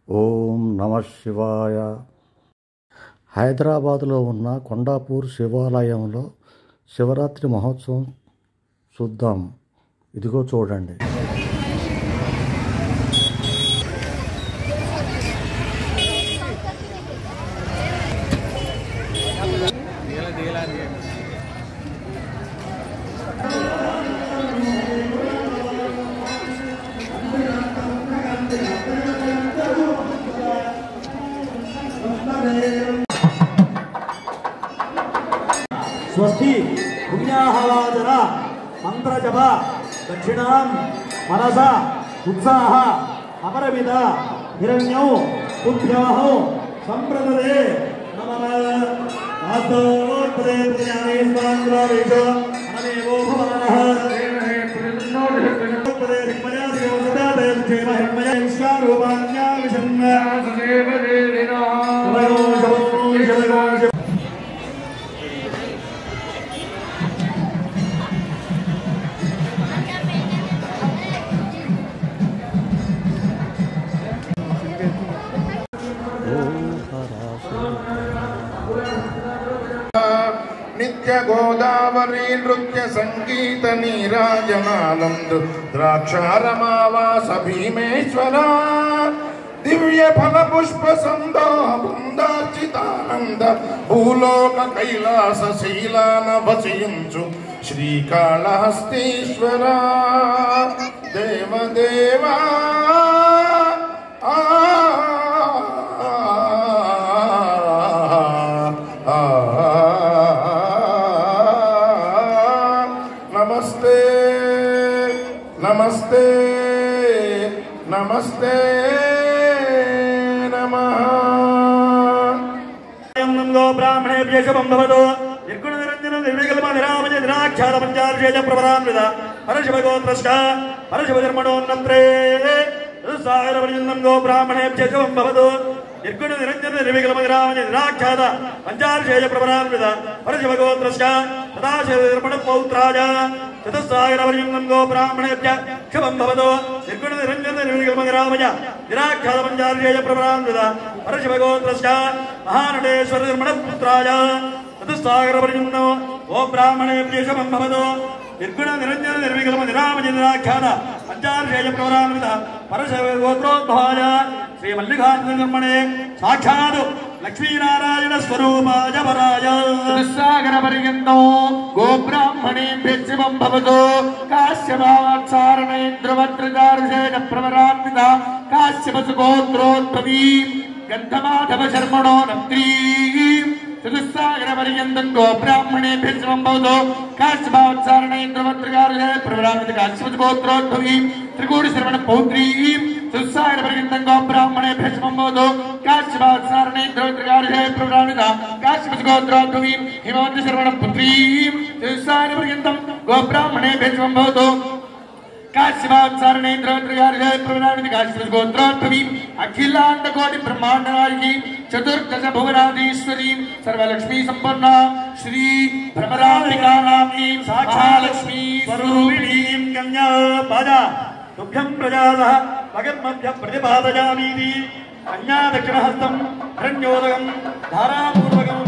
ఓం నమః శివాయ. హైదరాబాదులో ఉన్న కొండాపూర్ శివాలయంలో శివరాత్రి మహోత్సవం చూద్దాం. ఇదిగో చూడండి. స్వస్తి పుణ్యాహవాచన మంత్రజప దక్షిణాం మనస ఉత్సాహ అపరమిత హిరణ్యం పుభ్యమహో సంప్రదదే నమః ఆస్తోత్రే ప్రజానేశ్వరావేశో అనమేవో భవానః నిత్య గోదావరి నృత్య సంగీత నీరాజనానంద ద్రాక్షారమావాస భీమేశ్వర దివ్య ఫల పుష్ప సందోహ బృందార్చితానంద భూలోక కైలాస శీలాన వసించు శ్రీకాళహస్తీశ్వర దేవదేవా నమస్తే నమస్తే నమస్తే నమః. బ్రాహ్మణేభ్య శుభం భవతు. నిర్గుణ నిరంజన నిర్వికల్ప నిరామయ నిరాఖ్యాత పంచార్షేయ ప్రవరాన్విత పరశివగోత్రశ్చ పరశివధర్మణోన్నత్రే సాగరపర్యంతం బ్రాహ్మణేభ్య శుభం భవతు. నిర్గుణ నిరంజన నిర్వికల్ప నిరామయ నిరాఖ్యాత పంచార్షేయ ప్రవరాన్విత పరశివగోత్రశ్చ సదాశివధర్మణ పౌత్రాయ చతుస్సాగరపర్యంతం బ్రాహ్మణేభ్య శుభం భవతు. నిర్గుణ నిరంజన నిర్వికల్ప నిరామయ నిరాఖ్యాత పంచార్షేయ ప్రవరాన్విత పరశివగోత్రశ్చ మహానటేశ్వర ధర్మణ పుత్రాయ చతుస్సాగరపర్యంతం ఓ బ్రాహ్మణేభ్య శుభం భవతు. నిర్గుణ నిరంజన నిర్వికల్ప నిరామయ నిరాఖ్యాత పంచార్షేయ ప్రవరాన్విత పరశివగోత్రోద్భవాయ శ్రీ మల్లికార్జున ధర్మణే సాక్షాత్ లక్ష్మీనారాయణ స్వరూపాయ వరాయ సాగర పర్యంతో గోబ్రాహ్మణేభ్య శుభం భవతు. కాశ్యపాచారణేంద్రవత్రచారుషేణ ప్రవరాన్విత కాశ్యపసుగోత్రోద్భవీ గంధమాధవ శర్మణో నత్రీం చతుస్సాగర పర్యంతం గోబ్రాహ్మణేభ్య శుభం భవతు. కాశ్యపాచారణేంద్రవత్రచారుషేణ ప్రవరాన్విత కాశ్యపసుగోత్రోద్భవీ త్రికోటి శర్మణ పౌత్రీం చతుస్సాగర పర్యంతం గోబ్రాహ్మణేభ్య శుభం భవతు. కాశ్యపాచారణేంద్రవత్రచారుషేణ ప్రవరాన్విత కాశ్యపసుగోత్రోద్భవీ హిమవంతి శర్మణ పుత్రీం చతుస్సాగర పర్యంతం గోబ్రాహ్మణేభ్య శుభం భవతు. కాశ్యపాచారణేంద్రవత్రచారుషేణ అఖిలాండ కోటి బ్రహ్మాండ నాయకి చతుర్దశ భువనాధీశ్వరీ సర్వలక్ష్మీ సంపన్న శ్రీ భ్రమరాంబికానామ్నీం సాక్షాలక్ష్మీ స్వరూపిణీం కన్యాపాద తుభ్యం ప్రజాసః భగన్మభ్య ప్రతిపాదయామీతి కన్యా దక్షిణహస్తం హిరణ్యోదకం ధారాపూర్వకం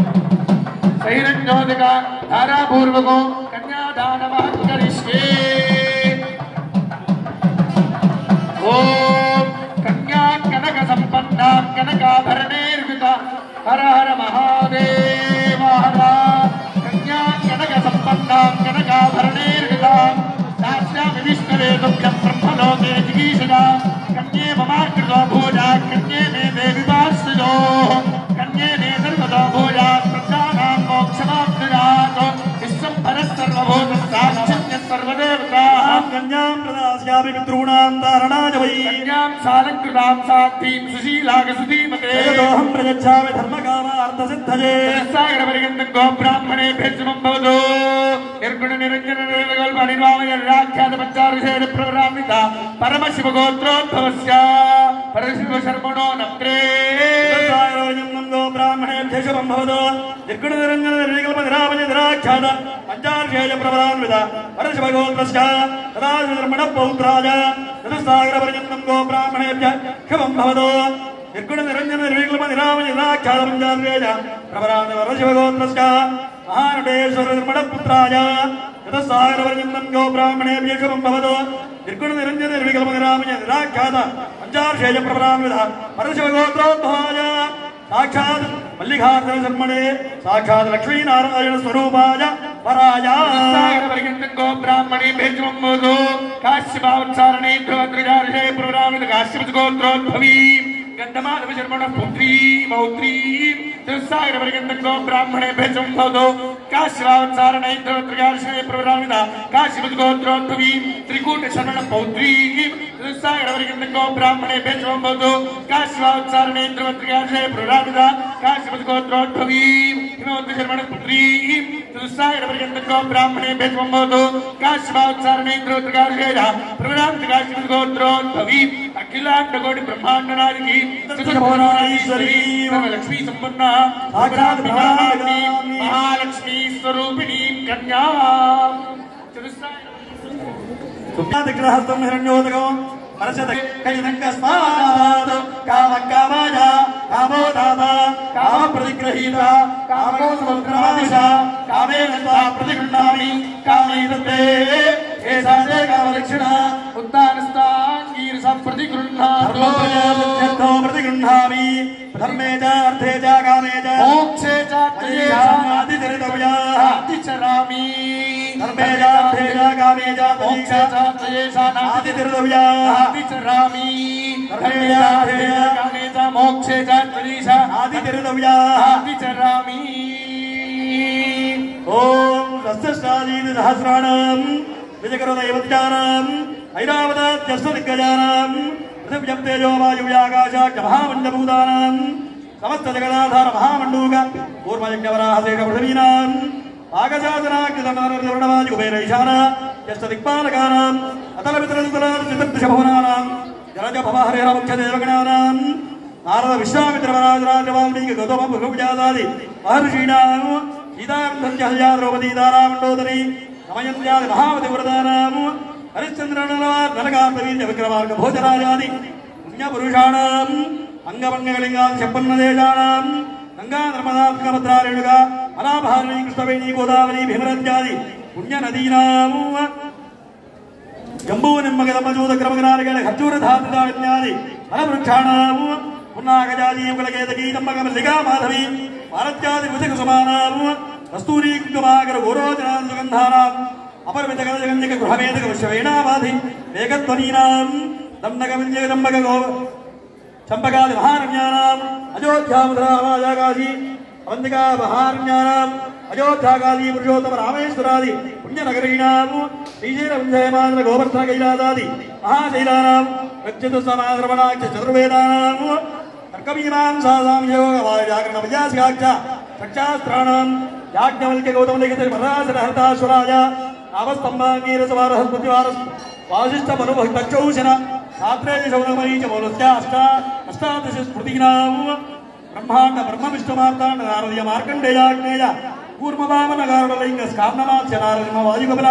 సైరణ్యోదక ధారాపూర్వకం కన్యాదానమః కరిష్యే. ఓం కన్యా కనక సంపన్న కనకాభరణేర్విత హర హర మహాదేవ హర. కన్యా కనక సంపన్న కనకాభరణేర్విత సాక్షాత్ విష్ణవే తుభ్యం బ్రహ్మలోకే జిగీషణ కన్యే మమాకృతో భోజా కన్యే మే దేవి వార్షిదో కన్యే మే సర్వతో భోజా ప్రజానాం మోక్షమాప్నుయాత్ విశ్వం పరస్సర్వభూత సాక్షిణ్య సర్వదేవతాః కన్యాం ప్రదాస్యామి పితॄణాం ధారణాయ వై కన్యాం సాలంకృతాం శాంతిం సుశీలాగ సుధీమతే తదోహం ప్రయచ్ఛామి ధర్మకామార్థసిద్ధయే సాగర పర్యంతం గోబ్రాహ్మణేభ్య శుభం భవతు. నిర్గుణ నిరంజన నిర్వికల్ప నిర్వామయ నిరాఖ్యాత పంచార్షేణ ప్రవరాన్విత పరమశివగోత్రోద్భవస్య పరశివ శర్మణో నత్రే బ్రాహ్మణేభ్య శుభం భవతు. నిర్గుణ నిరంజన నిర్వికల్ప నిరామయ నిరాఖ్యాత పంచార్షేయ ప్రవరాన్విత పరశివగోత్రశ్చ సదాశివధర్మణ పౌత్రాయ చతుస్సాగర పర్యంతం గోబ్రాహ్మణేభ్య శుభం భవతు. నిర్గుణ నిరంజన నిర్వికల్ప నిరామ నిరాఖ్యాతమంజార్యేజ ప్రవరాంధవర శివగోత్రస్య మహానటేశ్వర నిర్మణ పుత్రాయ యతసాగరవర్యందం గో బ్రాహ్మణేభ్యో శుభం భవతు నిర్గుణ నిరంజన నిర్వికల్ప నిరామ నిరాఖ్యాత పంచార్షేజ ప్రవరాన్విత పరశివగోత్రోద్భవాయ సాక్షాత్ మల్లికార్జున శర్మణే సాక్షాత్ లక్ష్మీనారాయణ స్వరూపాయ పరాయ గో బ్రాహ్మణి భేజమంబోధో కాశ్యపావత్సారణే ధ్రువద్రజార్షే ప్రవరాన్విత కాశ్యప గోత్రోద్భవీ గంధమాధవ శర్మణ పుత్రీ మౌత్రీ త్రిసాగరవర్గంతో బ్రాహ్మణే భేజంభవతో కాశ్యపావత్సారణే ధ్రువద్రజార్షే ప్రవరాన్విత కాశ్యప గోత్రోద్భవీ త్రికూట శర్మణ పౌత్రీ త్రిసాగరవర్గంతో బ్రాహ్మణే భేజంభవతో కాశ్యపావత్సారణే ధ్రువద్రజార్షే ప్రవరాన్విత కాశ్యప గోత్రోద్భవీ హిమవంత శర్మణ పుత్రీ త్రిసాగరవర్గంతో బ్రాహ్మణే భేజంభవతో కాశ్యపావత్సారణే ధ్రువద్రజార్షే ప్రవరాన్విత కాశ్యప గోత్రోద్భవీ అఖిలాండ కోటి బ్రహ్మాండ నాయకి లక్ష్మీ సంపన్న మహాలక్ష్మీ స్వరూపిణీ కన్యా సుప్యాదిగ్రహస్థం హిరణ్యోదకం పరశతకస్మాత్ కామకామాయ కామో దాత కామ ప్రతిగ్రహీత కామో సముద్రమాదిశ కామేన ప్రతిగృహ్ణామి కామేతే ఏషా కామలక్షణ ఉత్తానస్తాంగీరస ప్రతిగృహ్ణాతో ప్రతిగృహ్ణామి ధర్మే చ అర్థే చ కామే చ మోక్షే చ అతిచరామి ధర్మే చ అర్థే చ కామే చ మోక్షే చ అతిచరామి ధర్మే చ అర్థే చ కామే చ మోక్షే చ అతిచరామి ఓం సహస్రాదీన సహస్రాణం విజకరదైవత్యానాం ఐరావతాద్యస్వదిగ్గజానాం పృథివ్యం తేజో వాయువ్యాకాశాఖ్య మహామండభూతానాం సమస్త జగదాధార మహామండూక పూర్వయజ్ఞవరాహశేష పృథివీనాం ఆగజాతనాగ్నిదండనరుణవాయుకుబేరైశాన యష్టదిక్పాలకానాం అతల వితరదుతలాదిశభవనానాం జలజ భవహరేర ముఖ్యదేవగణానాం నారద విశ్వామిత్రవరాజరాజవాల్మీకి గౌతమ భృగుజాదాది మహర్షీణాం సీతాంధ్య ద్రౌపదీ దారామండోదరి సమయంత్యాది మహావతి వరదానాం హరిశ్చంద్రనరకార్తవీర్య విక్రమార్గ భోజరాజాది పుణ్యపురుషాణం అంగభంగలింగాది చెప్పన్నదేశానాం గంగా నర్మదాభద్రారేణుగా అనాభారణి కృష్ణవేణి గోదావరి భీమరత్యాది పుణ్యనదీనాం జంబూ నిమ్మగదమజూత క్రమగనారగణ ఖర్జూరధాతుదాన్యాది ఫలవృక్షాణం పున్నాగజాదీయుగలకేతకీ నమ్మగమల్లికా మాధవి భారత్యాది వృతిక సమానాం కస్తూరీ కుంకుమాగర గోరోచనాది సుగంధానాం అపరిమిత గజగంజిక గృహమేదక విశ్వవేణావాధి వేగధ్వనీనాం దండగమింజగదంబక గో చంపకాది మహారణ్యానాం అయోధ్యాముద్రామాజాకాశీ అవంతికా మహారణ్యానాం అయోధ్యాకాశీ పురుషోత్తమ రామేశ్వరాది పుణ్యనగరీణాం శ్రీశైలవింజయమాంధ్ర గోవర్ధన కైలాసాది మహాశైలానాం ప్రత్యుత సమాశ్రవణాఖ్య చతుర్వేదానాం తర్కమీమాంసాసాం యోగ వ్యాకరణ విజయాసికాఖ్య షట్శాస్త్రాణాం యాజ్ఞవల్క్య గౌతమలిఖిత మరాసరహతాశ్వరాయ నామస్తంభాంగీరసవారహస్పతివారస్ వాసిష్ఠ మనుభక్తౌశన శాస్త్రేయ శౌనమరీచ మౌలస్య అష్టాదశ స్మృతీనాం బ్రహ్మాండ బ్రహ్మ విష్ణుమార్తాండ నారదీయ మార్కండేయాగ్నేయ కూర్మవామన గారుడలింగ స్కార్ణమాత్య నారదిమ వాయుకబల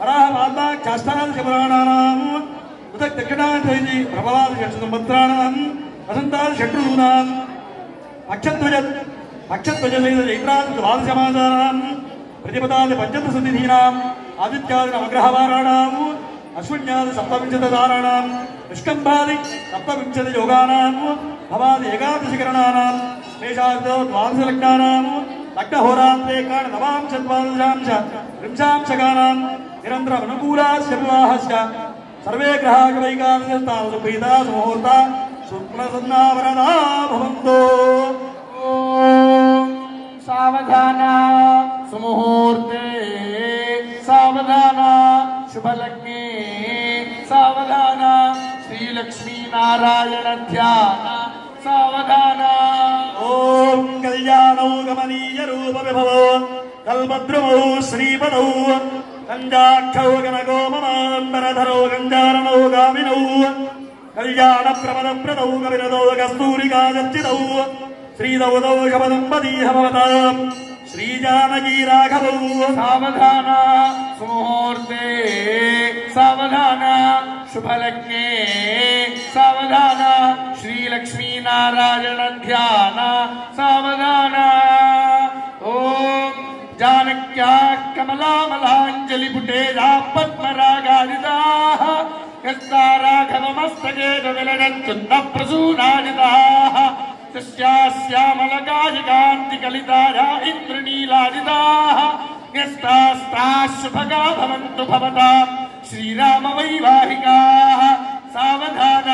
వరాహ వాల్మాఖ్యాష్టాదశ పురాణానాం ఉదక్ దక్షిణాద్వైతి ప్రభవాది సంవత్సరాణాం వసంతాది షట్ఋతూనాం అక్షధ్వజ చైత్రాది ద్వాదశమాసానాం ప్రతిపదాది పంచదశతిథీనాం ఆదిత్యాది నవగ్రహవారాణాం అశ్విన్యాది సప్తవింశతిదారాణాం నిష్కంభాది సప్తవింశతి యోగానాం భవాది ఏకాదశికరణానాం మేషార్థో ద్వాదశలగ్నానాం లగ్నహోరాంతే కాణ నవాంశ ద్వాదశాంశ త్రింశాంశకానాం నిరంతరమనుకూలాస్య వివాహస్య సర్వే గ్రహాగమైకాదశ ప్రీతా సుముహూర్త శుక్లసన్నావరదా భవంతో. సావధాన సుముహూర్తే సావధాన శుభలగ్నే సావధాన శ్రీలక్ష్మీ నారాయణ ధ్యాన సావధాన. ఓం కళ్యాణౌ గమనీయ రూప విభవో కల్పద్రుమౌ శ్రీపదౌ గంజాక్షౌ గణగో మమాంబరధరౌ గంజారణౌ గామినౌ కళ్యాణ ప్రమద ప్రదౌ కవిరదౌ కస్తూరికాచర్చితౌ శ్రీదౌదౌ శపదంపదీహ భవతాం శ్రీజానకీ రాఘవౌ సావధాన సుముహూర్తే సావధాన శుభలగ్నే సావధాన శ్రీలక్ష్మీనారాయణ ధ్యాన సావధాన ఓం జానక్యా కమలామలాంజలి పుటేజా పద్మరాగాదితా యస్తా రాఘవమస్తకే విలనంచున్న ప్రసూనాదితా శ్యామలకాశికాంతికలితారా ఇంద్రనీలాదితాః న్యస్తాస్తాః శుభగా భవంతు భవతాం శ్రీరామ వైవాహికాః సావధాన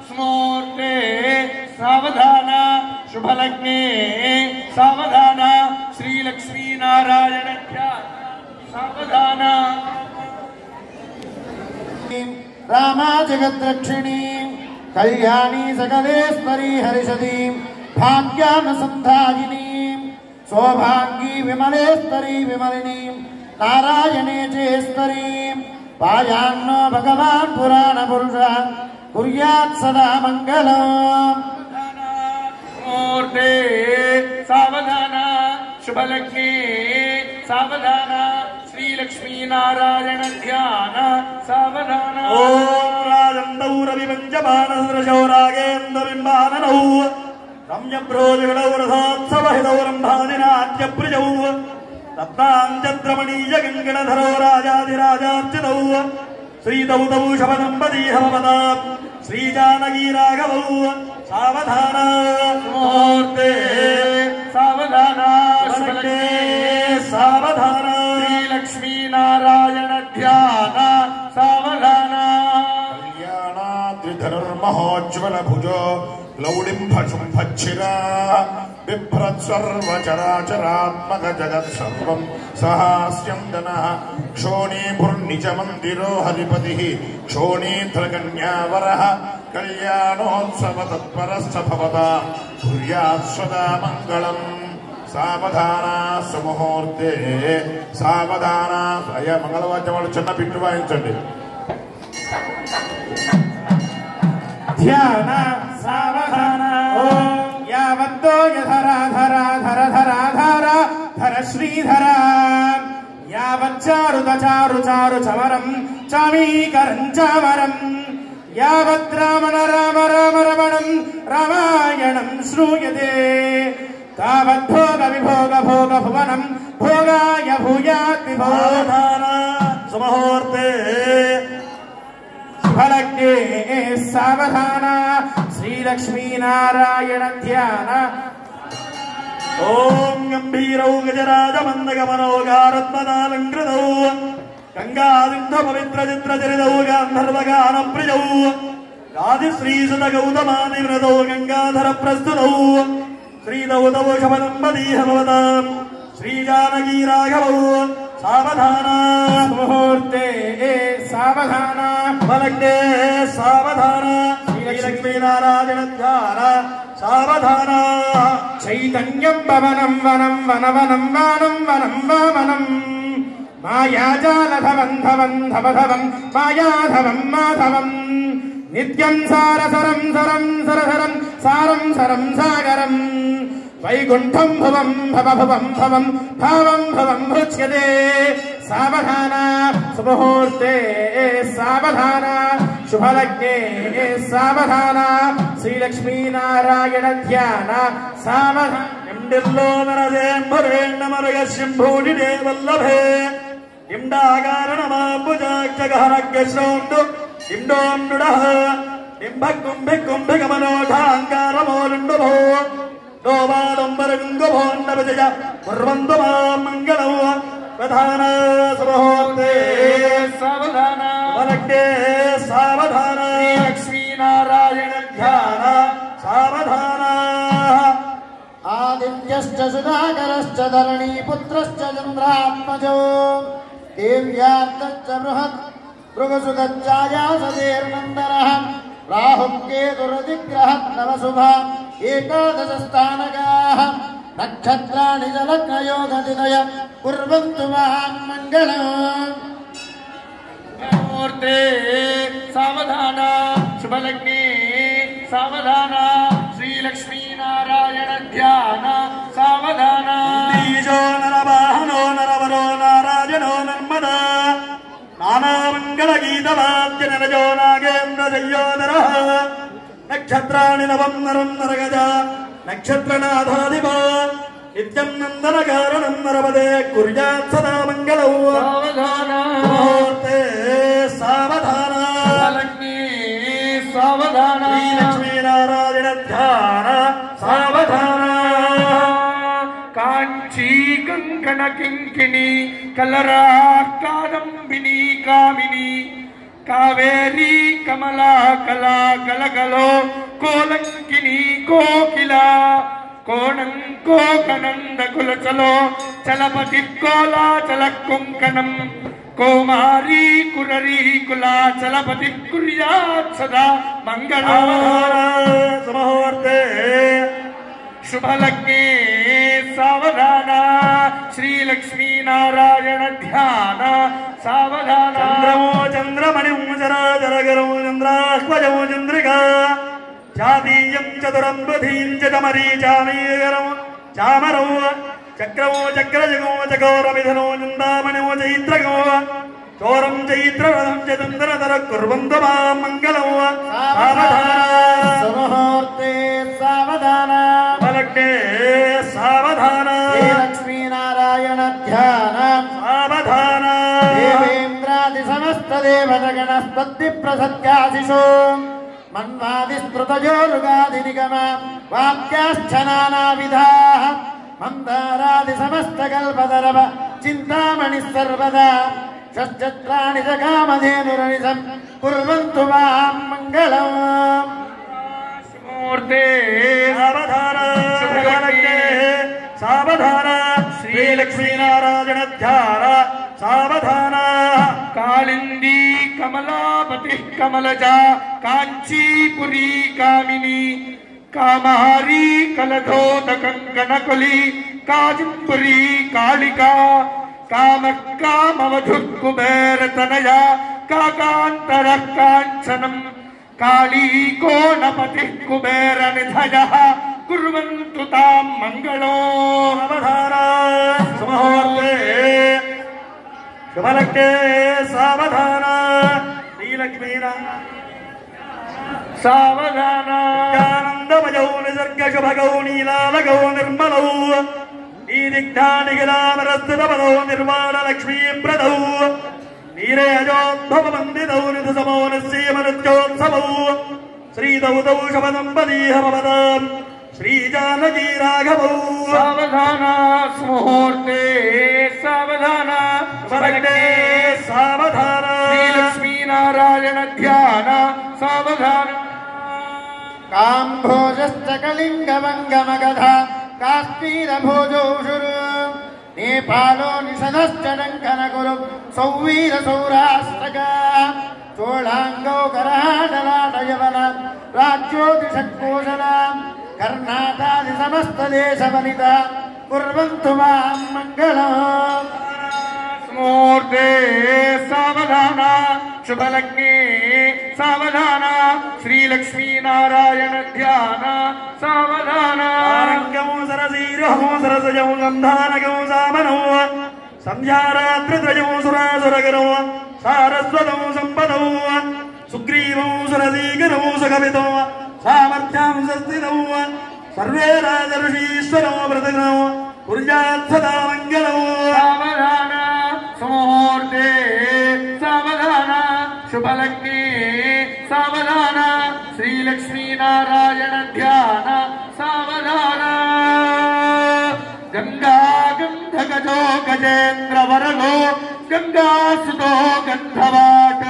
స్మూర్తే సావధాన శుభలగ్నే సావధాన శ్రీలక్ష్మీనారాయణ ధ్యాన సావధాన రామా జగద్రక్షిణీ కళ్యాణీ సకలేశ్వరీ హరిషదీ భాగ్యానుసంధాయినీ సౌభాగ్యీ విమలేశ్వరీ విమలినీ నారాయణే చేశ్వరీ పాయాన్నో భగవాన్ పురాణ పురుష కుర్యాత్ సదా మంగళం మూర్తే సావధాన శుభలక్ష్మీ సావధాన శ్రీలక్ష్మీనారాయణ ధ్యాన సావధాన ఓం రాజందౌ రవిపంచమానసరశౌ రాగేంద్రబింబాననౌ రమ్యప్రోజగడౌ రథోత్సవహితౌ రంభాదినాట్యప్రియౌ రత్నాంచద్రమణీయ గంగణధరౌ రాజాధిరాజార్చితౌ శ్రీదౌతౌ శపదంబదీహమపదాం శ్రీజానకీ రాఘవౌ సావధాన ముహూర్తే సావధాన సావధాన శ్రీలక్ష్మీనారాయణ ధ్యాన సావధాన కళ్యాణాద్రిధనుర్మహోజ్వల భుజో లౌడింభ శుంభచ్చిరా బిభ్రత్సర్వచరాచరాత్మక జగత్సర్వం సహాస్యందన క్షోణీభుర్నిజ మందిరో హరిపతి క్షోణీధ్రకన్యావర కళ్యాణోత్సవ తత్పరస్థ భవతాం కుర్యాత్ సదా మంగళం సావధాన సుముహూర్తే సావధాన అయ్యా మంగళవాద్యం వాళ్ళు చిన్న పిట్టు వాయించండి ధ్యాన సావధాన ఓం యావద్దో యధరాధరాధరధరాధర శ్రీధర యావచ్చారు చమరం చామీకరం చామరం యావద్రామణ రామ రామ రమణం రామాయణం శ్రూయతే తావద్భోగ విభోగ భోగ భువనం భోగాయ భూయాత్ విభోధాన సుముహూర్తే ఫలగ్నే సావధాన శ్రీలక్ష్మీనారాయణ ధ్యాన ఓం గంభీరౌ గజరాజమందగమనోగారత్మదాలంకృతౌ గంగాదింధ పవిత్ర చిత్రచరితౌ గాంధర్వగాన ప్రియౌ గాదిశ్రీసుత గౌతమాది వ్రతౌ గంగాధర ప్రస్తుతౌ శ్రీదౌతౌ శపదంబదీహమవతాం శ్రీజానకీ రాఘవౌ సావధాన ముహూర్తే సావధాన ఫలగ్నే సావధాన శ్రీలక్ష్మీనారాయణ ధ్యాన సావధాన చైతన్యం పవనం వనం వనవనం వానం వనం వామనం మాయాజాలధవంధవంధవధవం మాయాధవం మాధవం నిత్యం సారసరం సరం సరసరం సారం సరం సాగరం వైకుంఠం భువం భవభువం భవం భావం భవం భృచ్యతే సావధాన సుముహూర్తే సావధాన శుభలగ్నే సావధాన శ్రీలక్ష్మీనారాయణ ధ్యాన సావధాన ఇండిల్లో నరదేంబరేణమరగశంభూడిడే వల్లభే ఇండాకారణమాంబుజాక్షగహరగ్శ్రోండు ఇండోండుడః ఇంభకుంభికుంభిగమనోఢాంకారమోలుండు భో డోబాడంబరగుంగుభోండవిజయ కుర్వంతు మాం మంగళం ప్రధాన సుముహూర్తే సావధాన ఫలగ్నే సావధాన లక్ష్మీనారాయణ ధ్యాన సావధాన ఆదిత్యశ్చ సుధాకరశ్చ ధరణీపుత్రశ్చ చంద్రాత్మజో దేవ్యాత్తశ్చ బృహత్ భృగుసుగచ్ఛాయాసదేర్నందనః రాహుకేతురధిగ్రహత్ నవశుభ ఏకాదశస్థానకాః నక్షత్రాణి జలగ్నయోగతిదయ కుర్వంతు మాం మంగళం మూర్తే సావధాన శుభలగ్నే సావధాన శ్రీలక్ష్మీనారాయణ ధ్యాన సావధాన ఈశో మంగళగీతవాద్య నరజో నాగేంద్ర జయోదరః నక్షత్రాణి నవం నరం నరగజ నక్షత్రనాథాధిప నిత్యం నందన కారణం నరపదే కుర్యాత్ సదా మంగళం ముహూర్తే సావధాన సావధాన లక్ష్మీనారాయణ ధ్యాన సావధాన కాంచీ కంకణ కింకిణి కలరా కాదంబిని కామిని కావేరీ కమలా కళా కలకలో కోలంకిని కోకిల కోణం కోకనంద కులచలో చలపతి కోలాచల కుంకణం కౌమారీ కురరీ కులాచలపతి కుర్యాత్ సదా మంగళం సుముహూర్తే శుభలగ్నే సావధాన శ్రీలక్ష్మీనారాయణ ధ్యాన సావధాన చంద్రమో చంద్రమణిం చరాచరగరో చంద్రాశ్వజో చంద్రికా జాతీయం చతురం బుధీం చమరీచామీగరం చామరో చక్రమో చక్రజగో చకోరమిధనో చందామణిమో చైత్రగో చోరం చైత్రరథం చ చంద్రధర కుర్వంతు మాం మంగళం సుముహూర్తే సావధాన ఫలగ్నే సావధాన లక్ష్మీనారాయణ ధ్యాన సావధాన దేవేంద్రాది సమస్త దేవతగణస్పతి ప్రసత్యాశిషో మన్వాదిస్మృతజోరుగాది నిగమ వాక్యాశ్చ నానావిధాః మందారాది సమస్త కల్పతరవ చింతామణి సర్వదా షట్ఛత్రాణి చ కామధేనురనిసం కుర్వంతు మాం మంగళం మూర్తే సావధాన సావధాన శ్రీలక్ష్మీనారాయణ ధ్యాన సావధాన కాళిందీ కమలాపతి కమలజా కాంచీపురీ కామిని కామహారీ కలధోత కంకణకులి కాజింపురీ కాళికా కామవధుర్కుబేర తనయ కాకాంతర కాంచనం కాళీ కోణపతి కుబేర నిధయ కుర్వంతు తాం మంగళో సావధాన సుముహూర్తే శుభలగ్నే సావధాన శ్రీలక్ష్మీనారాయణ సావధాన ఆనందమయౌ నిసర్గశుభగౌ నీలాలగౌ నిర్మలౌ నీదిగ్ధానిఖిలామరస్థితపదౌ నిర్వాణ లక్ష్మీప్రదౌ నీరేజోద్భవమందితౌ నిధుసమో నిశ్చయమనుత్యోత్సవౌ శ్రీదౌతౌ శపదంపదీహ భవతాం శ్రీజానకీ రాఘవౌ సావధాన ముహూర్తే సావధాన ఫలగ్నే సావధాన శ్రీలక్ష్మీనారాయణ ధ్యాన సావధాన కాంభోజశ్చ కళింగమంగమగధ కాశ్మీరభోజౌషురు నేపాలో నిషధశ్చ డంకనకురు సౌవీర సౌరాష్ట్రక చోళాంగౌ కరాటలాటయవన రాజ్యోతిషట్కోశల కర్ణాటాది సమస్త దేశ వనిత కుర్వంతు మాం మంగళం మూర్తే సావధాన శుభలగ్నే సావధాన శ్రీలక్ష్మీనారాయణ ధ్యాన సావధాన ఆరంగం సరసీరహం సరసజం గంధానగం సామనం సంధ్యారాత్రిత్రయం సురాసురగరం సారస్వతం సంపదం సుగ్రీవం సురసీకరం సుకవితం సామర్థ్యం సస్థితం సర్వే రాజర్షీశ్వరం ప్రతినం కుర్యాత్ సదా మంగళం సావధాన ముహూర్తే సావధాన శుభలగ్నే సావధాన శ్రీలక్ష్మీనారాయణ ధ్యాన సావధాన గంగా గంధగజో గజేంద్ర వరలో గంగాసుతో గంధవాట్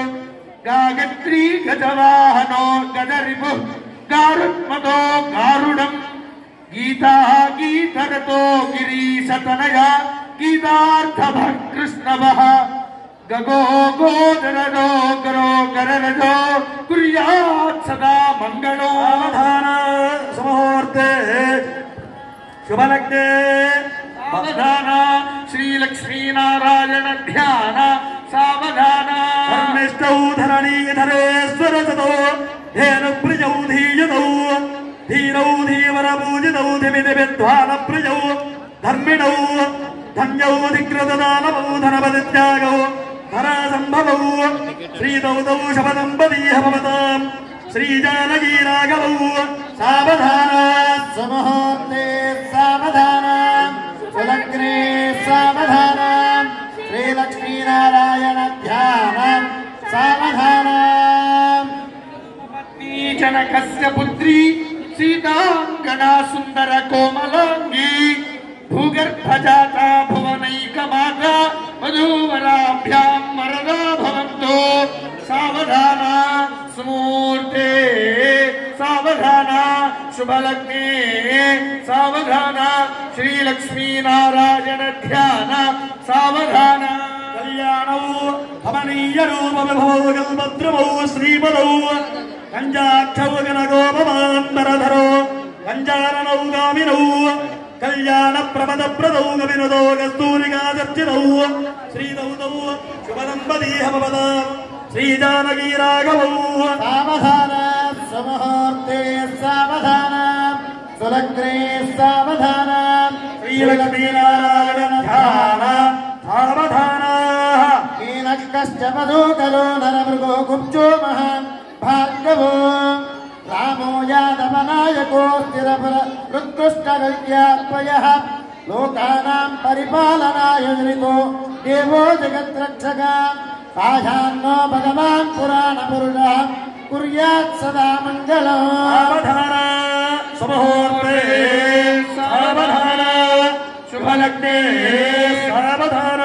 గాయత్రీ గజవాహనో గజరిపు గారుత్మతో గారుడం గీతా గీతరతో గిరీశతనయ గీతార్థభ కృష్ణవ గగో గోదరజో గరో గరరజో కుర్యాత్ సదా మంగళో సావధాన సుముహూర్తే శుభలగ్నే సావధాన శ్రీలక్ష్మీనారాయణ ధ్యాన సావధాన ధర్మిష్టౌ ధరణీధరేశ్వరసతో ధేను ప్రియౌ ధీయుతౌ ధీరౌ ధీవరపూజితౌ ధిమితి విద్వాన ప్రియౌ ధర్మిణౌ ధన్యౌ ధికృతదానవౌ ధనపతిత్యాగౌ धरा संभवौ श्रीदौतौ शपदंपतीः भवताम् श्रीजानकी राघवौ सावधान सुमुहूर्ते सावधान सुलग्ने सावधान श्रीलक्ष्मीनारायण ध्यान सावधान जनकस्य पुत्री सीतांगना सुंदर कोमलांगी भूगर्भजाता भुवनैकमाता मधुवराभ्यां वरदा भवन्तु सावधान सुमुहूर्ते सावधान शुभलग्ने सावधान श्रीलक्ष्मीनारायण ध्यान सावधान कल्याणौ भवनीयरूपविभवौ कल्पद्रुमौ श्रीपदौ कञ्जाक्षौ गणगोपमान्तरधरो कञ्जारणौ गामिनौ कल्याणप्रमदप्रदौ कविनदौ कस्तूरिकाचर्चितौ श्रीदौतौ शुभदम्पतीः भवताम् श्रीजानकी राघवौ सावधान सुमुहूर्ते सावधान सुलग्ने सावधान श्रीलक्ष्मीनारायण ध्यान सावधानाः कीलकश्च मधुकलो नरमृगो कुब्जो महान् भार्गवो रामो यादवनायको स्थिरपुरुष्टगत्यात्मयः लोकानां परिपालनाय निरितो देवो जगद्रक्षकः पाषाण्णो भगवान् पुराणपुरुषः कुर्यात् सदा मङ्गलम् सावधान सुमुहूर्ते सावधान शुभलग्ने सावधान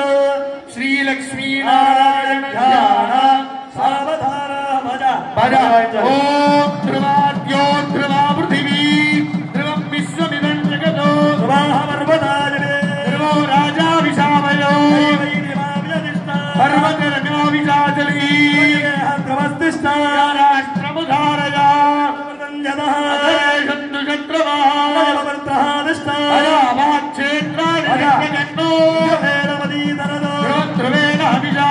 श्रीलक्ष्मीनारायण ध्यान सावधान भज ओम ध्रुवाद्यो ध्रुवा पृथिवी ध्रुवं विश्वमिदं जगतो ध्रुवो राजा विशामयो पर्वतरम्याविशाचली राष्ट्रमुधारया शत्रु शत्रुवाक्षेत्राणि ध्रुवेण हविषा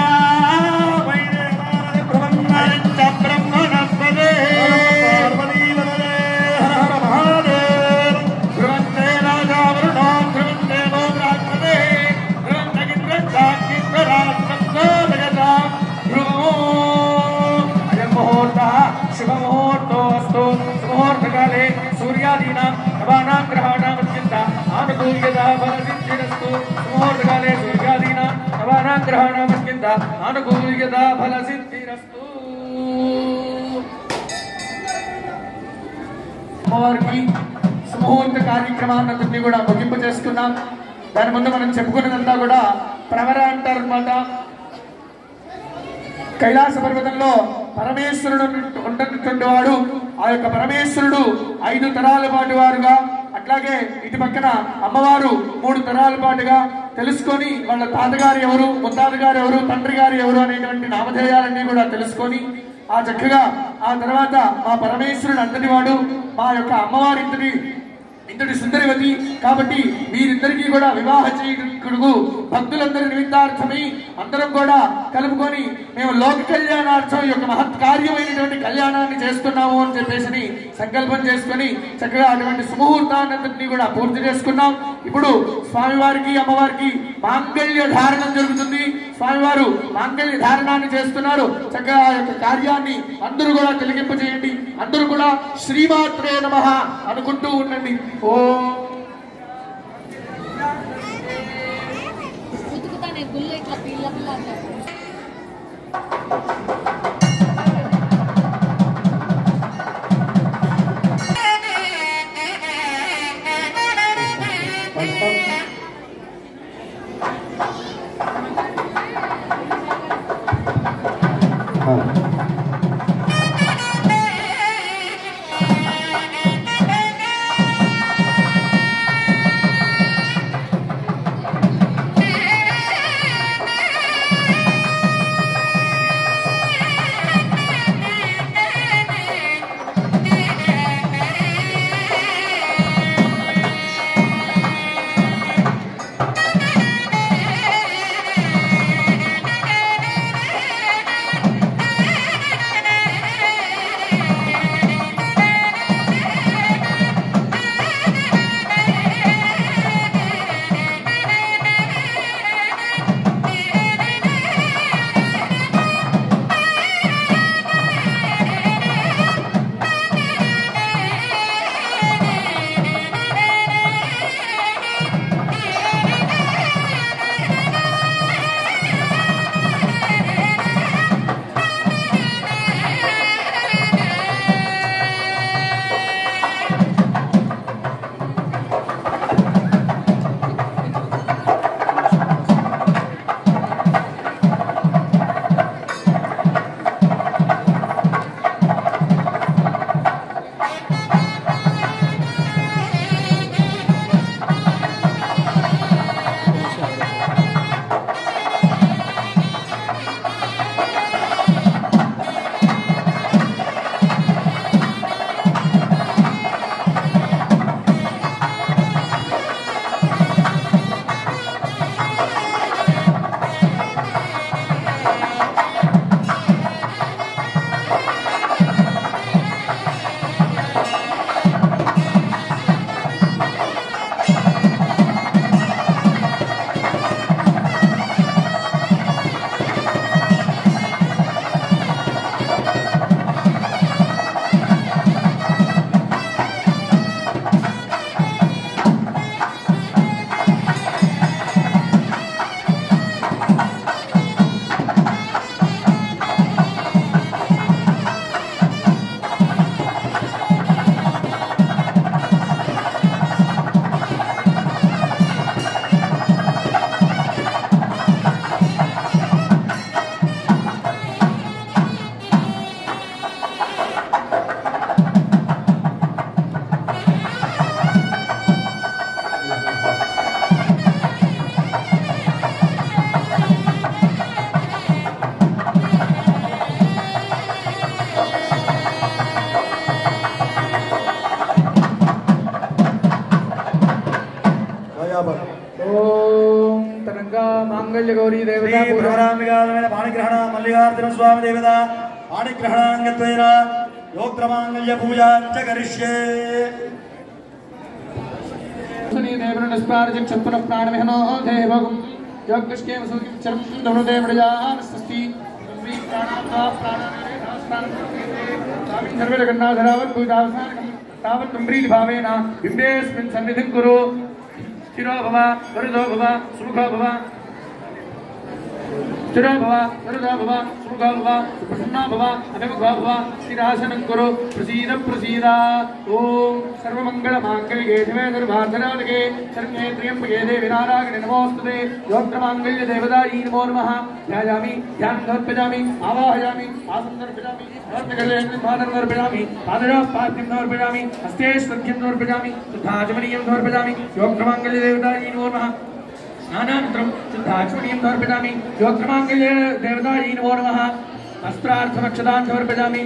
ब्रह्मणस्पदे ध्रुवन्ते राजा वरुणो ध्रुवन्ते नो ब्राह्मणे ध्रुवन्तगिन्द्रराष्ट्रस्य जगता ध्रुवो अयं मुहूर्तः शुभमुहूर्तोऽस्तु सुमुहूर्तकाले सूर्यादीनां नवानां ग्रहाणां अत्यन्त आनुकूल्यता फलसिद्धिरस्तु सुमुहूर्तकाले सूर्यादीनां नवानां ग्रहाणां अत्यन्त आनुकूल्यता फलसिद्धिरस्तु అమ్మవారికి సుముహూర్త కార్యక్రమాన్ని కూడా ముగింపు చేసుకున్నాం. దాని ముందు మనం చెప్పుకున్నదంతా కూడా ప్రవర అంటారు అన్నమాట. కైలాస పర్వతంలో పరమేశ్వరుడు ఉన్నటువంటి వాడు. ఆ యొక్క పరమేశ్వరుడు 5 తరాల పాటు వారుగా, అట్లాగే ఇటు పక్కన అమ్మవారు 3 తరాల పాటుగా తెలుసుకొని వాళ్ళ తాతగారు ఎవరు, ముత్తాతగారు ఎవరు, తండ్రి గారు ఎవరు అనేటువంటి నామధేయాలన్నీ కూడా తెలుసుకొని ఆ చక్కగా ఆ తర్వాత మా పరమేశ్వరుడు అంతటి వాడు, మా యొక్క అమ్మవారి ఇంతటి సుందరవతి కాబట్టి వీరిద్దరికీ కూడా వివాహ చేయకుడుగు భక్తులందరి నిమిత్తార్థమై అందరం కూడా కలుపుకొని మేము లోక కళ్యాణార్థం ఈ యొక్క మహత్ కార్యమైనటువంటి కళ్యాణాన్ని చేస్తున్నాము అని చెప్పేసి సంకల్పం చేసుకొని చక్కగా అటువంటి సుముహూర్తాన్నంతటినీ కూడా పూర్తి చేసుకున్నాం. ఇప్పుడు స్వామివారికి అమ్మవారికి మాంగళ్య ధారణం జరుగుతుంది. స్వామివారు మాంగళ్య ధారణాన్ని చేస్తున్నారు. చక్కగా ఆ యొక్క కార్యాన్ని అందరూ కూడా తిలకింప చేయండి. అందరూ కూడా శ్రీమాత్రే నమః అనుకుంటూ ఉండండి. ఓ ఓం తరంగా మాంగళ్య గౌరీ దేవతా పూర్వరాంబికాలమైన పాణిగ్రహణ మల్లికార్జున స్వామి దేవత పాణిగ్రహణాంగత్వేన యోగ్రమాంగళ్య పూజా చ కరిష్యే దేవృణస్పారచక్షుః ప్రాణమిహనో దేవం యోగృష్కే వసూకిం చరం ధనుదేవృజాం స్వస్తి శ్రీ ప్రాణాత్మా ప్రాణానాం స్వామి సర్వజగన్నాథరావత్ పూజావసానకం తావత్ తుంబ్రీతి భావేన బింబేస్మిన్ సన్నిధిం కురు స్థిరో భవ వరుదో భవ సుముఖో భవ స్థిరో భవ వరుదో భవ సుముఖో భవ సుప్రసన్నా భవ అభిముఖో భవ స్థిరాసనం కురు ప్రసీద ప్రసీద ఓం సర్వమంగళ మాంగళ్యే శివే సర్వార్థనాదికే శరణ్యే త్ర్యంబకే దేవి నారాయణి నమోస్తుతే యోగ్రమాంగళ్య దేవతాయై నమో నమః ధ్యాయామి ధ్యానం సమర్పయామి ఆవాహయామి ఆసనం సమర్పయామి సమర్పయామి పాదయోపాద్యం సమర్పయామి హస్తే స్వర్గ్యం సమర్పయామి శుద్ధాచమనీయం సమర్పయామి యోగ్రమాంగళ్య దేవతాయై నమో నమః స్నానానంతరం శుద్ధాచమనీయం సమర్పయామి యోగ్రమాంగళ్య దేవతాయై నమో నమః అస్త్రార్థమక్షదాన్ సమర్పయామి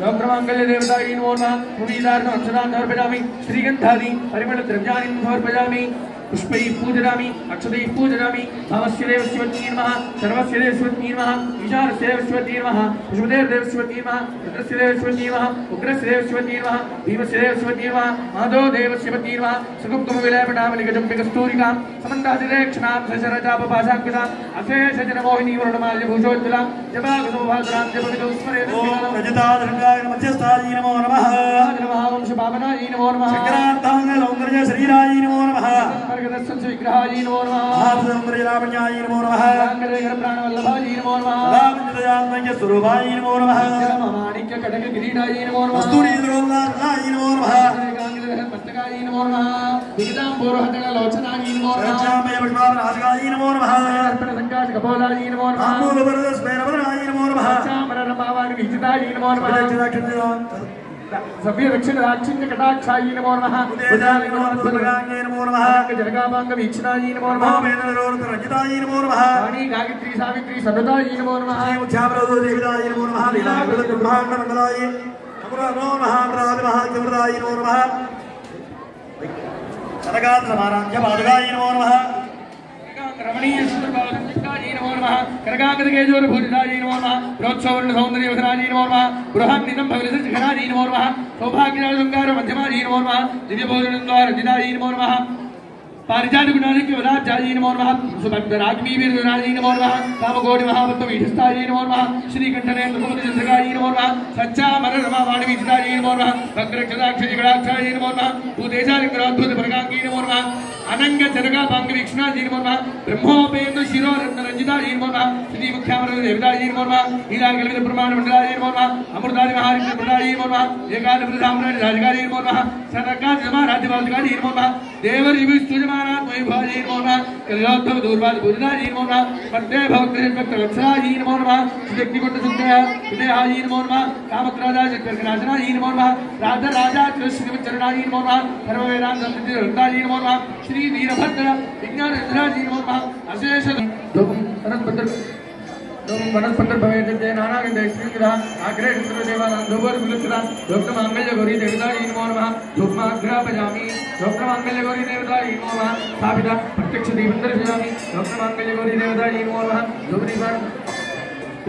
యోగ్రమాంగళ్య దేవతాయై నమో నమః పునీతార్థం అక్షదాన్ సమర్పయామి శ్రీగంధాది పరిమళ ద్రవ్యాన్ని సమర్పయామి पुष्पैः पूजयामि अक्षतैः पूजयामि भवस्य देवस्य वत्नी नमः सर्वस्य देवस्य वत्नी नमः ईशानस्य देवस्य वत्नी नमः विष्णुदेवस्य वत्नी नमः रुद्रस्य देवस्य वत्नी नमः उग्रस्य देवस्य वत्नी नमः भीमस्य देवस्य वत्नी नमः माधव देवस्य वत्नी नमः सुकुङ्कुमविलयपटामलिकजम्बिकस्तूरिकां समन्तादिरेक्षणां सशरजापपाशाङ्कुशां अशेषजनमोहिनी वर्णमाल्यभूषोज्ज्वलां जपागतोभासरां जपविदौ स्मरेत् रजताधरङ्गाय मध्यस्थायै नमो नमः वंशपावनायै नमो नमः शङ्करार्थाङ्गलौङ्गर्य शरीरायै नमो नमः विग्रहायै नमो नमः रामण्याय नमो नमः प्राणवल्लभायै नमो नमः रामचन्द्रयान्मय स्वरूपायै नमो नमः माणिक्य कटक किरीटायै नमो नमः कस्तूरीन्द्रोल्लासायै नमो नमः मस्तकायै नमो नमः विगताम्बोरहतल लोचनायै नमो नमः रक्षामय पुष्पावनाशकायै नमो नमः अर्पण संकाश कपोलायै नमो नमः आमूलवरदस्मैरवदनायै नमो नमः चामररमावानि विजितायै नमो नमः सभ्य दक्षिण दाक्षिण्य कटाक्षायै नमो नमः उदयजाय नमो नमः जगदाभांग वीक्षणायै नमो नमः रंजितायै नमो नमः वाणी गायत्री सावित्री सभ्यतायै नमो नमः उच्चावरोधो देवतायै नमो नमः लीलाकृत ब्रह्मांड मंगलायै नमो नमः महाप्रदाय नमो नमः सरगात समाराध्य पादुकायै नमो नमः रमणीय सुंदरबालंकायै नमो नमः करगागदकेजोर भूषितायै नमो नमः प्रोत्सवर्ण सौंदर्यवसनायै नमो नमः बृहन्निदं भगवतिजघनायै नमो नमः सौभाग्यराजसंकार मध्यमायै नमो नमः दिव्यभोजनद्वार रंजितायै नमो नमः पारिजात गुणाधिक्य वदाचार्यै नमो नमः सुभद्राग्नि वीरनायै नमो नमः कामकोटि महापद्मपीठस्थायै नमो नमः श्रीकण्ठनेन्द्र कुमुदचन्द्रकायै नमो नमः सच्चामररमा वाणिविजितायै नमो नमः वक्रक्षदाक्षराक्षायै नमो नमः भूतेशालिङ्गराद्भुत भरगाङ्गी नमो नमः अनंग जनगा भांग वीक्षणायै नमो नमः ब्रह्मोपेन्द्र शिरो रत्न रंजितायै नमो नमः श्री मुख्यामर देवतायै नमो नमः लीलाकल्पित ब्रह्मांड मंडलायै नमो नमः अमृतादि महारिन्द्र प्रदायै नमो नमः एकादश साम्राज्य राजकार्यै नमो नमः सनकाद जमा राज्यपालकायै नमो नमः देवर विस्तुजमानात् वैभवायै नमो नमः कलिलोद्धव दूर्वाद बुद्धायै नमो नमः मध्य भक्त वत्सलायै नमो नमः सुदग्निकुण्ड सुन्दर हृदयायै नमो नमः कामक्राजा चक्रनाशनायै नमो नमः राजा राजा श्रीचरणायै नमो नमः सर्ववेदांत संसिद्धिरतायै नमो नमः श्री वीरभद्र विज्ञान इंद्राजी नमो नमः अशेष वनस्पति भवेत् नानागन्धे श्रीग्रह आग्रे देवानां दोबर विलक्षणा लोकमांगल्य गौरी देवतायै नमो नमः धूपमाग्रापयामि लोकमांगल्य गौरी देवतायै नमो नमः स्थापिता प्रत्यक्ष दीपन्दर्शयामि लोकमांगल्य गौरी देवतायै नमो नमः धूपदीपान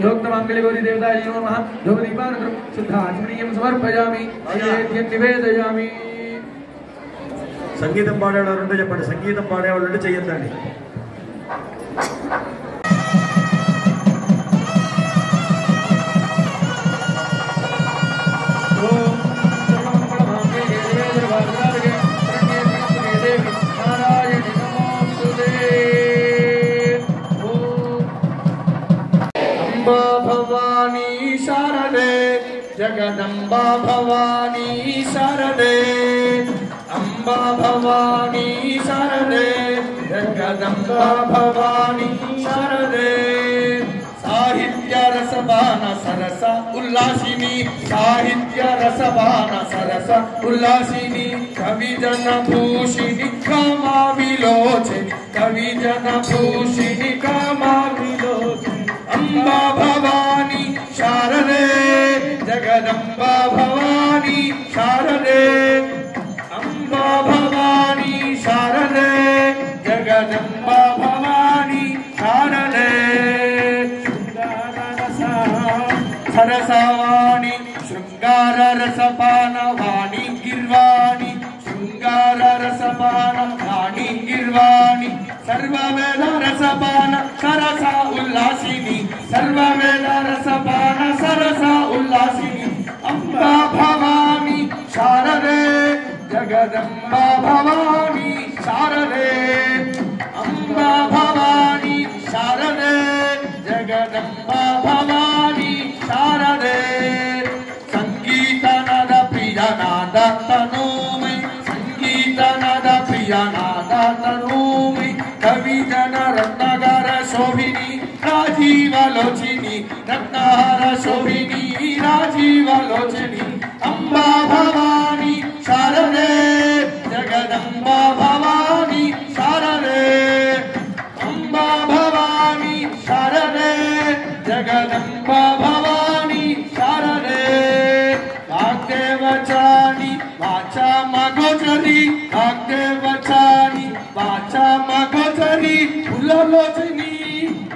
लोकमांगल्य गौरी देवतायै नमो नमः धूपदीपानन्तरं शुद्धाचमनीयं समर्पयामि नैवेद्यं निवेदयामि సంగీతం పాడేవాళ్ళు ఉంటే చెప్పండి సంగీతం పాడేవాళ్ళు ఉంటే చెయ్యొద్దండి अंबा भवानी शारदे जगदंबा भवानी शारदे अंबा भवानी शारदे जगदंबा भवानी शारदे साहित्य रसबान सरस उल्लासिनी साहित्य रसबान सरस उल्लासिनी कवि जन भूषिणी कामा विलोचनी कवि जन भूषिणी कामा विलोचनी अंबा भवानी शारदे जगदंबा भवानी शारदे अंबा भवानी शारदे జగదంబా భవాని శారదే సరసవాణి శృంగార రసపాన వాణి గిర్వాణి శృంగార రసపాన వాణి గిర్వాణి సర్వవేద రసపాన సరస ఉల్లాసిని సర్వవేద రసపాన సరస ఉల్లాసిని అంబా భవాని శారదే జగదంబా భవాని శారదే అంబా భవాని శారదే జగదంబా భవాని శారదే సంగీతనద ప్రియనాద తనూమై సంగీతనద ప్రియనాద తనూమై కవి జన రత్నగర శోభిని రాజీవలోచిని రత్నహార శోభిని రాజీవలోచిని అంబా భవాని శారదే జగదంబా భవాని శారదే అంబా భవాని శారదే జగదంబా భవాని శారదే వాగ్దేవచాని వాచా మగోచరి వాగ్దేవచాని వాచా మగోచరి పుల్లలోచని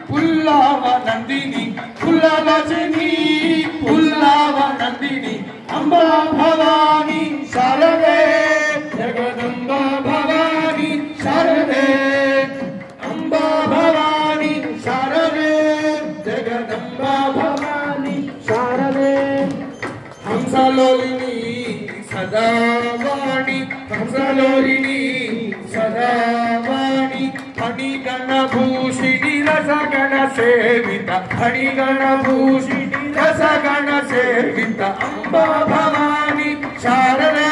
పుల్లావ నందిని పుల్లలోచని పుల్లావ నందిని అంబా భవాని శారదే జగదంబా భవాని శారదే అంబా భవాని శారదే జగదంబా భవాని శారదే హంసలోలిని సదావాణి హంసలోలిని సదావాణి ఫణిగణ భూషిణి రసగణ సేవిత ఫణిగణ భూషిణి రసగణ సేవిత అంబా భవాని శారదే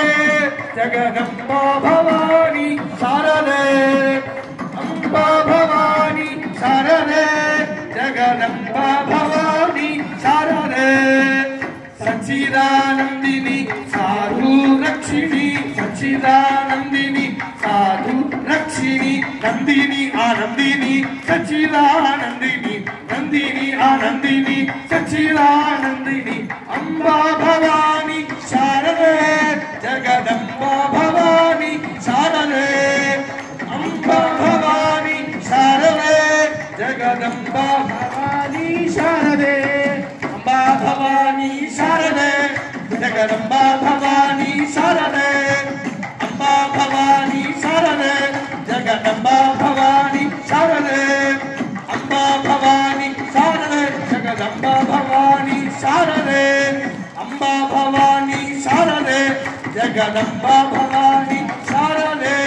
జగదంబా భవాని శారదే అంబా భవాని శారదే జగదంబా భవాని శారదే సచ్చిదానందిని సాధు రక్షిణి సచ్చిదానందిని సాధు రక్షిణి నందిని ఆనందిని సచ్చిదానందిని నందిని ఆనందిని సచ్చిదానందిని అంబా భవాని శారదే జగదంబా భవాని శారదే అంబా భవాని శారదే జగదంబా భవాని శారదే అంబా భవాని శారదే జగదంబా భవాని శారదే అంబా భవాని శారదే జగదంబా భవాని శారదే అంబా భవాని శారదే జగదంబా భవాని శారదే అంబా భవాని శారదే జగదంబా భవాని శారదే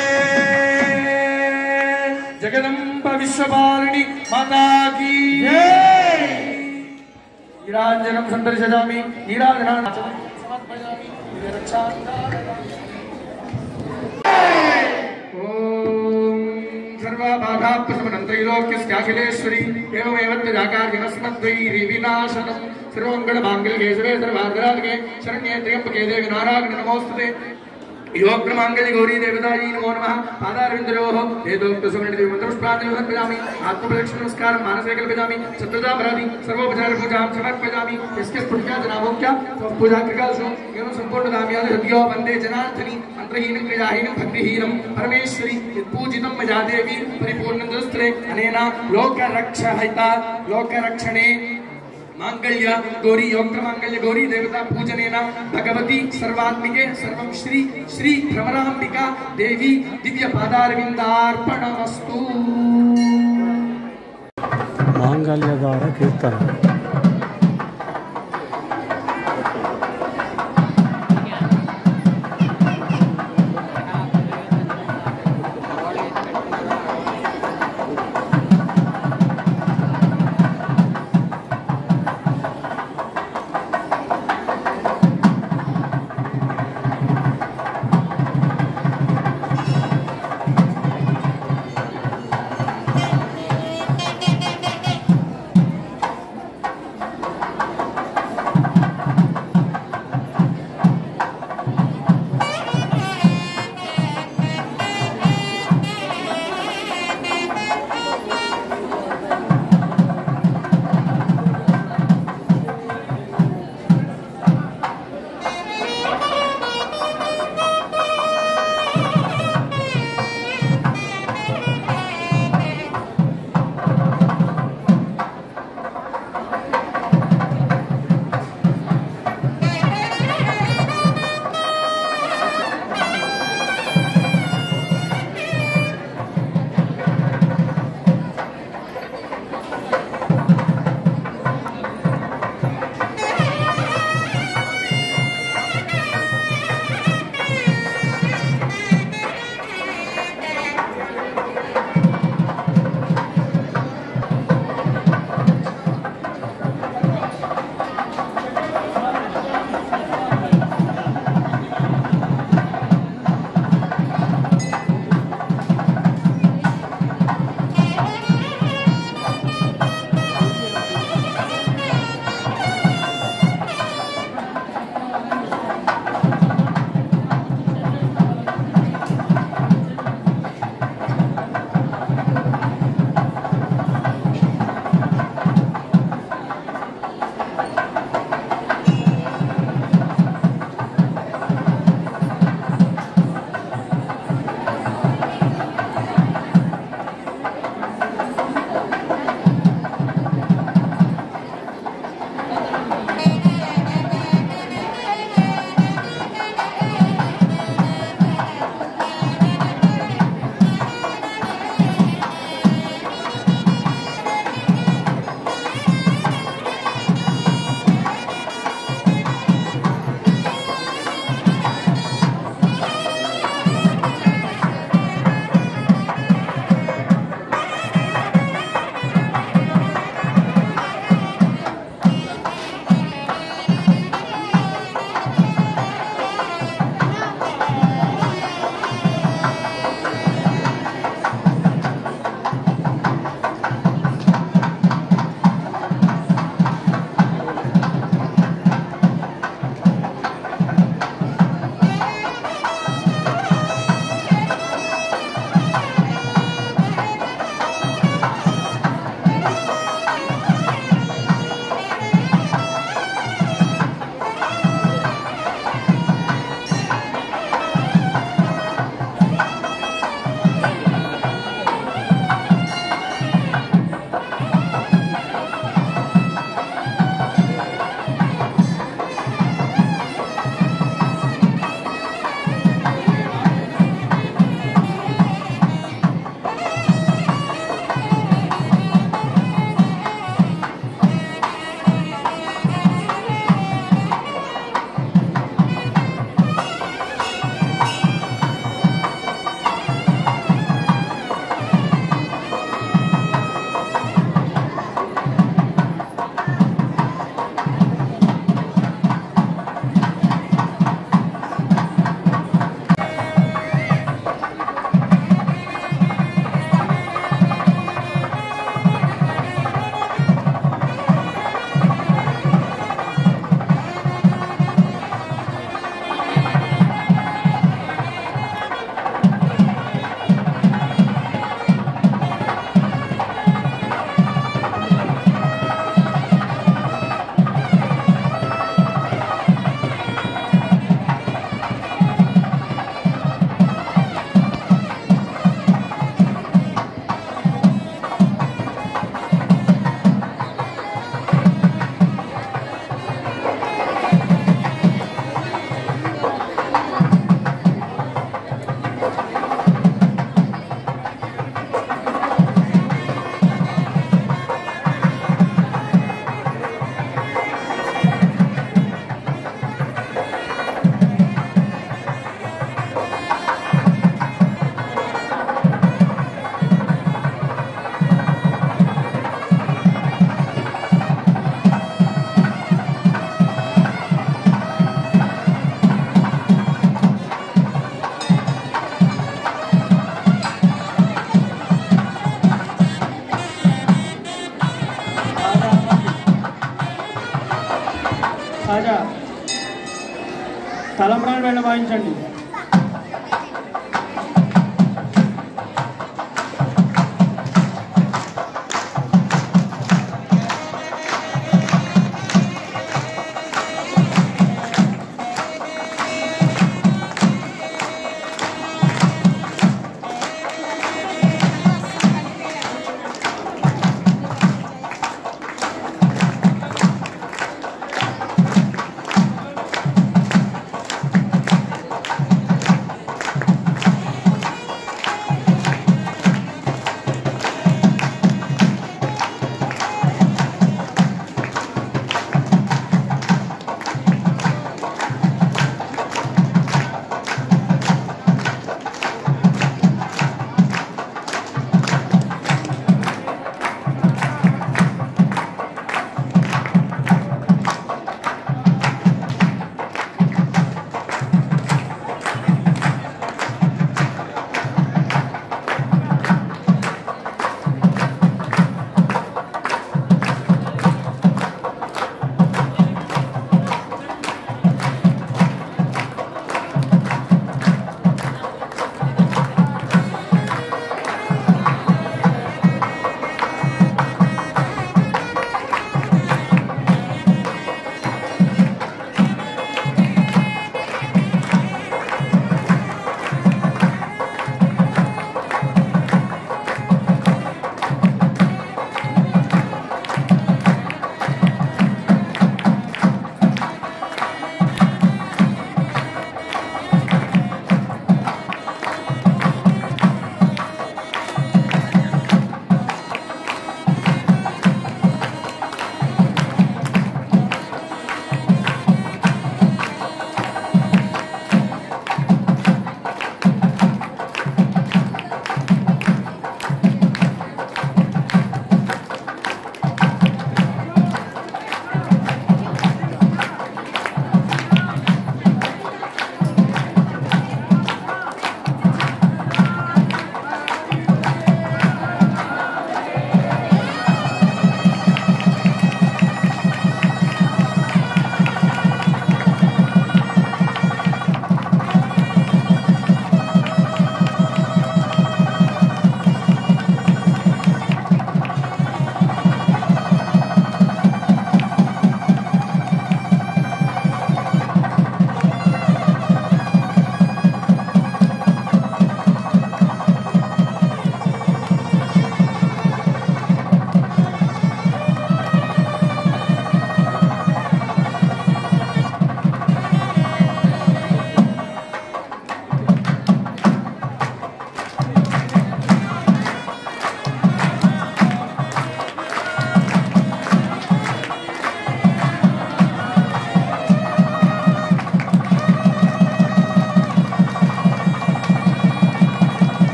జగదంబ విశ్వపాలిని మాతా కీ జై నీరాజనం సందర్శయామి నీరాజనాన్ని సమర్పయామి ఓం సర్వబాధాప్రశమనం త్రైలోక్యస్యాఖిలేశ్వరి ఏవమేవ త్యాగార్యమస్మద్వైరి వినాశనం సర్వమంగళమాంగళ్యేశువే సర్వార్ధరాధికే శరణ్యే త్ర్యంబకే దేవి నారాయణ నమోస్తుతే योग्रमांगल्य गौरी देवताजी नमो नमः पादारविंदयोः वेदोक्तसुवर्णदेवी मंत्रपुष्पाञ्जलिं समर्पयामि आत्मप्रदक्षिण नमस्कारं मानसे कल्पयामि सत्यतापराधि सर्वोपचार पूजां समर्पयामि यस्य स्फुटिका जनाभोक्या पूजा कृकासु एवं संपूर्णदाम्यादि हृदयो वन्दे जनार्दनी मंत्रहीनं क्रियाहीनं भक्तिहीनं परमेश्वरी यत्पूजितं मया देवी परिपूर्णं दस्त्रे अनेन लोकरक्षहिता लोकरक्षणे मांगल्य गौरी योग्रमांगल्य गौरी देवता पूजनेन भगवती सर्वात्मिके सर्वं श्री श्री भ्रमरांबिका देवी दिव्य पादारविंदार्पणमस्तु మాంగళ్యధార కీర్తన వేళ వాయించండి.